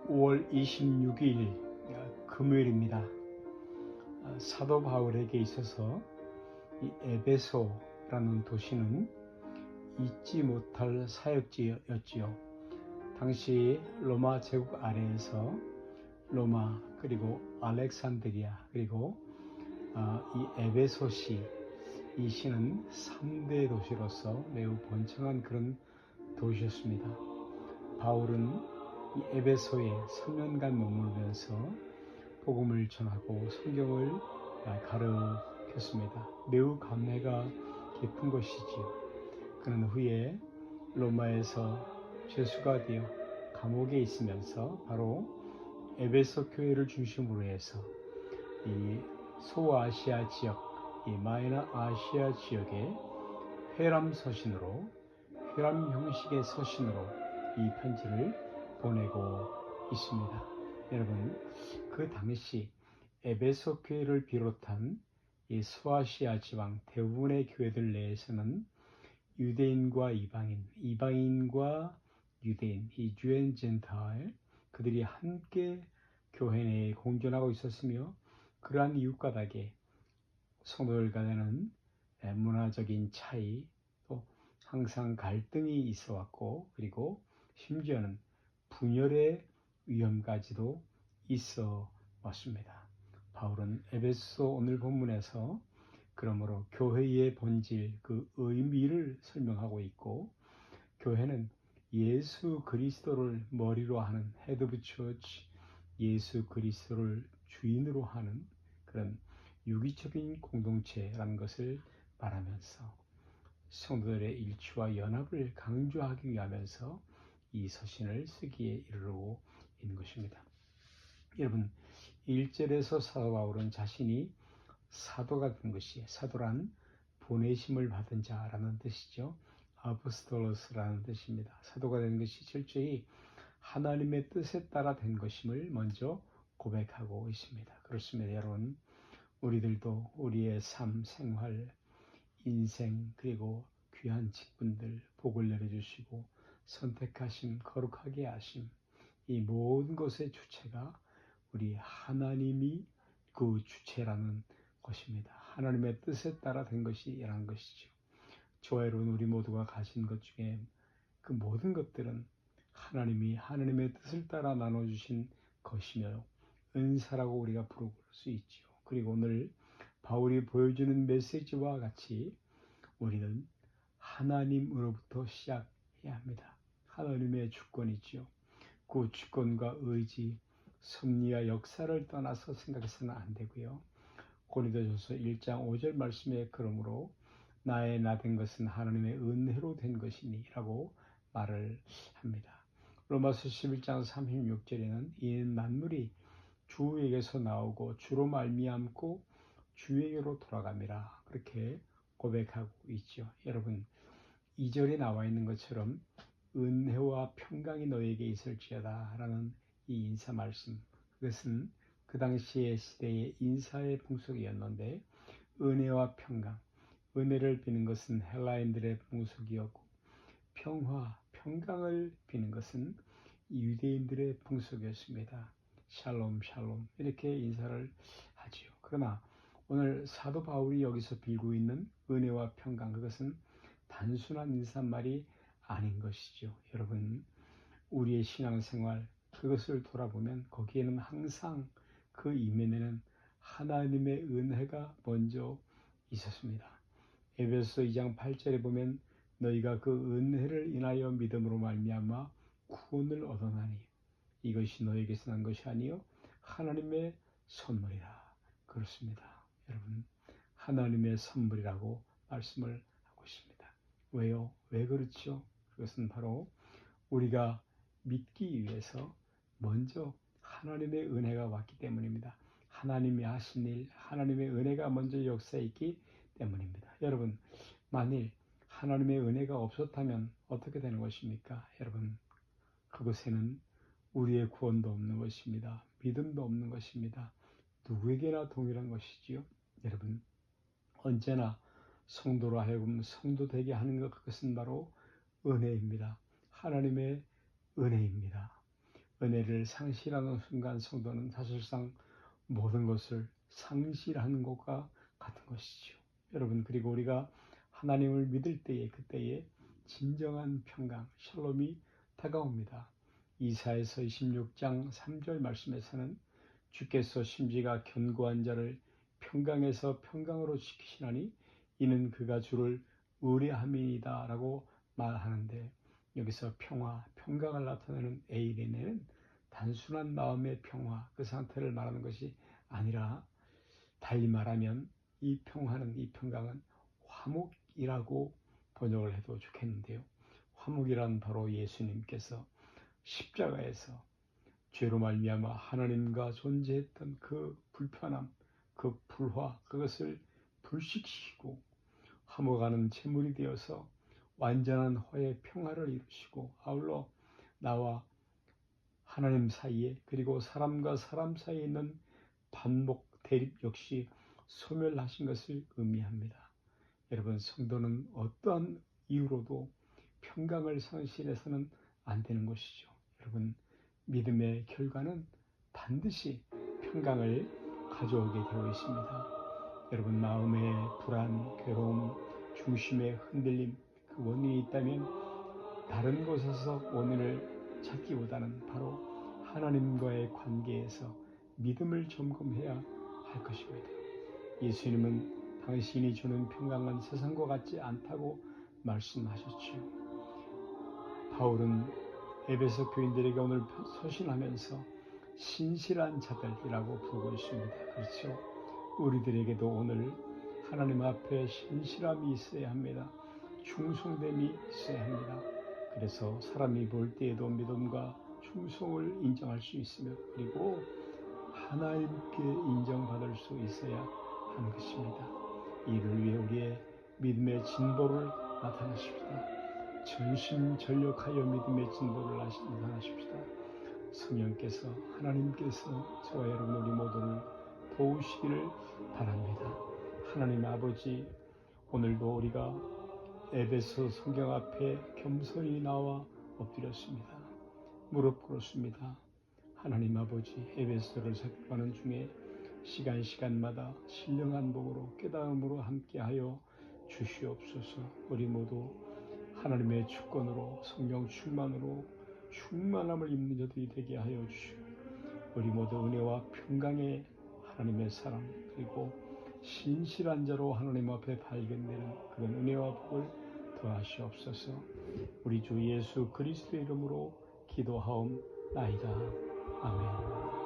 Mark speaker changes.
Speaker 1: 5월 26일 금요일입니다. 사도 바울에게 있어서 이 에베소라는 도시는 잊지 못할 사역지였지요. 당시 로마 제국 아래에서 로마 그리고 알렉산드리아 그리고 이 에베소시 이 시는 3대 도시로서 매우 번창한 그런 도시였습니다. 바울은 이 에베소에 3년간 머물면서 복음을 전하고 성경을 가르쳤습니다. 매우 감회가 깊은 것이지요. 그는 후에 로마에서 죄수가 되어 감옥에 있으면서 바로 에베소 교회를 중심으로 해서 이 소아시아 지역, 이 마이너 아시아 지역의 회람 서신으로, 회람 형식의 서신으로 이 편지를 보내고 있습니다. 여러분, 그 당시 에베소 교회를 비롯한 이 소아시아 지방 대부분의 교회들 내에서는 유대인과 이방인, 이방인과 유대인, 이 주앤 젠타일 그들이 함께 교회 내에 공존하고 있었으며, 그러한 이웃가닥에 성도들 간에는 문화적인 차이, 또 항상 갈등이 있어 왔고, 그리고 심지어는 분열의 위험까지도 있어 왔습니다. 바울은 에베소 오늘 본문에서 그러므로 교회의 본질, 그 의미를 설명하고 있고, 교회는 예수 그리스도를 머리로 하는 헤드 오브 처치, 예수 그리스도를 주인으로 하는 그런 유기적인 공동체라는 것을 말하면서 성도들의 일치와 연합을 강조하기 위하면서 이 서신을 쓰기에 이르르고 있는 것입니다. 여러분, 1절에서 사도 바울은 자신이 사도가 된 것이, 사도란 보내심을 받은 자라는 뜻이죠. 아포스톨로스라는 뜻입니다. 사도가 된 것이 철저히 하나님의 뜻에 따라 된 것임을 먼저 고백하고 있습니다. 그렇습니다. 여러분, 우리들도 우리의 삶, 생활, 인생, 그리고 귀한 직분들 복을 내려주시고 선택하심, 거룩하게 하심, 이 모든 것의 주체가 우리 하나님이 그 주체라는 것입니다. 하나님의 뜻에 따라 된 것이라는 것이죠. 저와 여러분, 우리 모두가 가진 것 중에 그 모든 것들은 하나님이 하나님의 뜻을 따라 나눠주신 것이며 은사라고 우리가 부를 수 있지요. 그리고 오늘 바울이 보여주는 메시지와 같이 우리는 하나님으로부터 시작해야 합니다. 하나님의 주권이지요. 그 주권과 의지, 섭리와 역사를 떠나서 생각해서는 안 되고요. 고린도전서 1장 5절 말씀에 그러므로 나의 나 된 것은 하나님의 은혜로 된 것이니 라고 말을 합니다. 로마서 11장 36절에는 이는 만물이 주에게서 나오고 주로 말미암고 주에게로 돌아갑니다. 그렇게 고백하고 있죠. 여러분, 2절에 나와 있는 것처럼 은혜와 평강이 너에게 있을지어다 라는 이 인사 말씀, 그것은 그 당시의 시대의 인사의 풍속이었는데, 은혜와 평강, 은혜를 비는 것은 헬라인들의 풍속이었고 평화, 평강을 비는 것은 유대인들의 풍속이었습니다. 샬롬, 샬롬 이렇게 인사를 하지요. 그러나 오늘 사도 바울이 여기서 빌고 있는 은혜와 평강, 그것은 단순한 인사말이 아닌 것이죠. 여러분, 우리의 신앙생활 그것을 돌아보면 거기에는 항상 그 이면에는 하나님의 은혜가 먼저 있었습니다. 에베소 2장 8절에 보면 너희가 그 은혜를 인하여 믿음으로 말미암아 구원을 얻어나니 이것이 너에게서 난 것이 아니요 하나님의 선물이라. 그렇습니다. 여러분, 하나님의 선물이라고 말씀을 하고 있습니다. 왜요? 왜 그렇죠? 그것은 바로 우리가 믿기 위해서 먼저 하나님의 은혜가 왔기 때문입니다. 하나님이 하신 일, 하나님의 은혜가 먼저 역사에 있기 때문입니다. 여러분, 만일 하나님의 은혜가 없었다면 어떻게 되는 것입니까? 여러분, 그것에는 우리의 구원도 없는 것입니다. 믿음도 없는 것입니다. 누구에게나 동일한 것이지요. 여러분, 언제나 성도로 하여금 성도 되게 하는 것, 그것은 바로 은혜입니다. 하나님의 은혜입니다. 은혜를 상실하는 순간 성도는 사실상 모든 것을 상실하는 것과 같은 것이죠. 여러분, 그리고 우리가 하나님을 믿을 때에 그때에 진정한 평강, 샬롬이 다가옵니다. 이사야서 26장 3절 말씀에서는 주께서 심지가 견고한 자를 평강에서 평강으로 지키시나니 이는 그가 주를 의뢰함이니이다 라고 말하는데, 여기서 평화, 평강을 나타내는 에이레네는 단순한 마음의 평화, 그 상태를 말하는 것이 아니라, 달리 말하면 이 평화는, 이 평강은 화목이라고 번역을 해도 좋겠는데요. 화목이란 바로 예수님께서 십자가에서 죄로 말미암아 하나님과 존재했던 그 불편함, 그 불화, 그것을 불식시키고 화목하는 제물이 되어서 완전한 화의 평화를 이루시고, 아울러 나와 하나님 사이에, 그리고 사람과 사람 사이에 있는 반목 대립 역시 소멸하신 것을 의미합니다. 여러분, 성도는 어떠한 이유로도 평강을 상실해서는 안 되는 것이죠. 여러분, 믿음의 결과는 반드시 평강을 가져오게 되어 있습니다. 여러분, 마음의 불안, 괴로움, 중심의 흔들림, 그 원인이 있다면 다른 곳에서 원인을 찾기보다는 바로 하나님과의 관계에서 믿음을 점검해야 할 것입니다. 예수님은 당신이 주는 평강은 세상과 같지 않다고 말씀하셨지요. 바울은 에베소 교인들에게 오늘 서신하면서 신실한 자들이라고 부르고 있습니다. 그렇죠? 우리들에게도 오늘 하나님 앞에 신실함이 있어야 합니다. 충성됨이 있어야 합니다. 그래서 사람이 볼 때에도 믿음과 충성을 인정할 수 있으며, 그리고 하나님께 인정받을 수 있어야 하는 것입니다. 이를 위해 우리의 믿음의 진보를 나타나십시다. 전심전력하여 믿음의 진보를 나타나십시다. 성령께서, 하나님께서 저와 여러분 우리 모두를 도우시기를 바랍니다. 하나님 아버지, 오늘도 우리가 에베소 성경 앞에 겸손히 나와 엎드렸습니다. 무릎 꿇었습니다. 하나님 아버지, 에베소를 살펴가는 중에 시간마다 신령한 복으로 깨달음으로 함께하여 주시옵소서. 우리 모두 하나님의 주권으로, 성령 충만으로 충만함을 입는 자들이 되게 하여 주시고, 우리 모두 은혜와 평강의 하나님의 사랑, 그리고 신실한 자로 하나님 앞에 발견되는 그런 은혜와 복을 더하시옵소서. 우리 주 예수 그리스도의 이름으로 기도하옵나이다. 아멘.